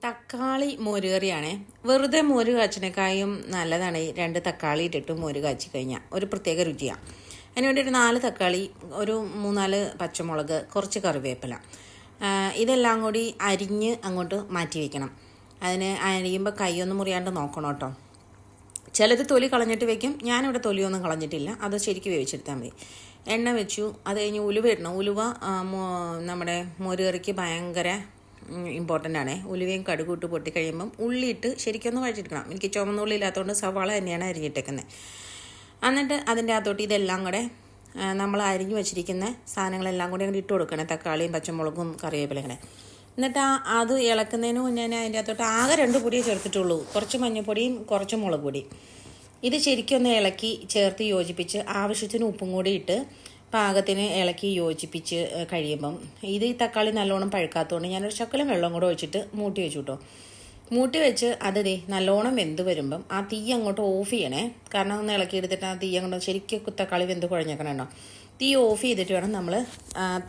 തക്കാളി മോര് കറിയാണേ. വെറുതെ മോര് കാച്ചിനേക്കായും നല്ലതാണ് ഈ 2 തക്കാളി ഇട്ടിട്ട് മോര് കാച്ചി കഴിഞ്ഞാൽ ഒരു പ്രത്യേക രുചിയാണ്. അതിന് വേണ്ടി ഒരു 4 തക്കാളി, ഒരു 3-4 പച്ചമുളക്, കുറച്ച് കറിവേപ്പില, ഇതെല്ലാം കൂടി അരിഞ്ഞ് അങ്ങോട്ട് മാറ്റി വയ്ക്കണം. അതിന് അരിയുമ്പോൾ കൈയൊന്നും മുറിയാണ്ട് നോക്കണം കേട്ടോ. ചിലത് തൊലി കളഞ്ഞിട്ട് വെക്കും, ഞാനിവിടെ തൊലിയൊന്നും കളഞ്ഞിട്ടില്ല. അത് ശരിക്കും വേവിച്ചെടുത്താൽ മതി. എണ്ണ വെച്ചു, അത് കഴിഞ്ഞ് ഉലുവ ഇടണം. ഉലുവ നമ്മുടെ മോര് കറിക്ക് ഭയങ്കര ഇമ്പോർട്ടൻ്റ് ആണ്. ഉലുവയും കടുകൂട്ട് പൊട്ടി കഴിയുമ്പം ഉള്ളിയിട്ട് ശരിക്കൊന്ന് വഴറ്റിയെടുക്കണം. എനിക്ക് ചുമന്നുള്ളി ഇല്ലാത്തതുകൊണ്ട് സവാള തന്നെയാണ് അരിഞ്ഞിട്ടേക്കുന്നത്. എന്നിട്ട് അതിൻ്റെ അകത്തോട്ട് ഇതെല്ലാം കൂടെ നമ്മൾ അരിഞ്ഞു വെച്ചിരിക്കുന്ന സാധനങ്ങളെല്ലാം കൂടി അങ്ങോട്ട് ഇട്ട് കൊടുക്കണം. തക്കാളിയും പച്ചമുളകും കറിവേപ്പിലയും കൂടെ. എന്നിട്ട് അത് ഇളക്കുന്നതിന് മുന്നേ അതിൻ്റെ അകത്തോട്ട് ആകെ 2 പൊടിയേ ചേർത്തിട്ടുള്ളൂ. കുറച്ച് മഞ്ഞൾപ്പൊടിയും കുറച്ച് മുളക് പൊടിയും. ഇത് ശരിക്കൊന്ന് ഇളക്കി ചേർത്ത് യോജിപ്പിച്ച് ആവശ്യത്തിന് ഉപ്പും കൂടി ഇട്ട് പാകത്തിന് ഇളക്കി യോജിപ്പിച്ച് കഴിയുമ്പം ഇത് ഈ തക്കാളി നല്ലോണം പഴുക്കാത്തതുകൊണ്ട് ഞാനൊരു ശകലം വെള്ളം കൂടെ ഒഴിച്ചിട്ട് മൂട്ടി വെച്ചു കേട്ടോ. മൂട്ടി വെച്ച് അത് നല്ലോണം വെന്ത് വരുമ്പം ആ തീ അങ്ങോട്ട് ഓഫ് ചെയ്യണേ. കാരണം ഒന്ന് ഇളക്കി എടുത്തിട്ട് ആ തീ അങ്ങോട്ട് ശരിക്കും തക്കാളി വെന്ത് കുഴഞ്ഞേക്കണോ. തീ ഓഫ് ചെയ്തിട്ട് വേണം നമ്മൾ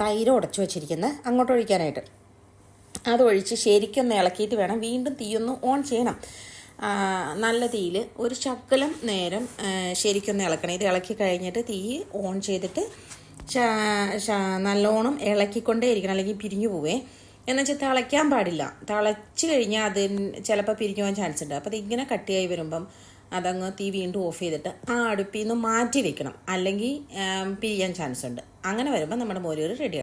തൈര് ഉടച്ചു വെച്ചിരിക്കുന്നത് അങ്ങോട്ട് ഒഴിക്കാനായിട്ട്. അതൊഴിച്ച് ശരിക്കൊന്ന് ഇളക്കിയിട്ട് വേണം വീണ്ടും തീയൊന്ന് ഓൺ ചെയ്യണം. നല്ല തീയിൽ ഒരു ശകലം നേരം ശരിക്കൊന്ന് ഇളക്കണം. ഇത് ഇളക്കി കഴിഞ്ഞിട്ട് തീ ഓൺ ചെയ്തിട്ട് നല്ലോണം ഇളക്കിക്കൊണ്ടേ ഇരിക്കണം, അല്ലെങ്കിൽ പിരിഞ്ഞു പോവേ. എന്നുവെച്ചാൽ തിളയ്ക്കാൻ പാടില്ല. തിളച്ച് കഴിഞ്ഞാൽ അത് ചിലപ്പോൾ പിരിഞ്ഞു പോകാൻ ചാൻസ് ഉണ്ട്. അപ്പോൾ അതിങ്ങനെ കട്ടിയായി വരുമ്പം അതങ്ങ് തീ വീണ്ടും ഓഫ് ചെയ്തിട്ട് ആ അടുപ്പിൽ നിന്ന് മാറ്റി വെക്കണം, അല്ലെങ്കിൽ പിരിയാൻ ചാൻസ് ഉണ്ട്. അങ്ങനെ വരുമ്പോൾ നമ്മുടെ മോര് കറി റെഡിയാണ്.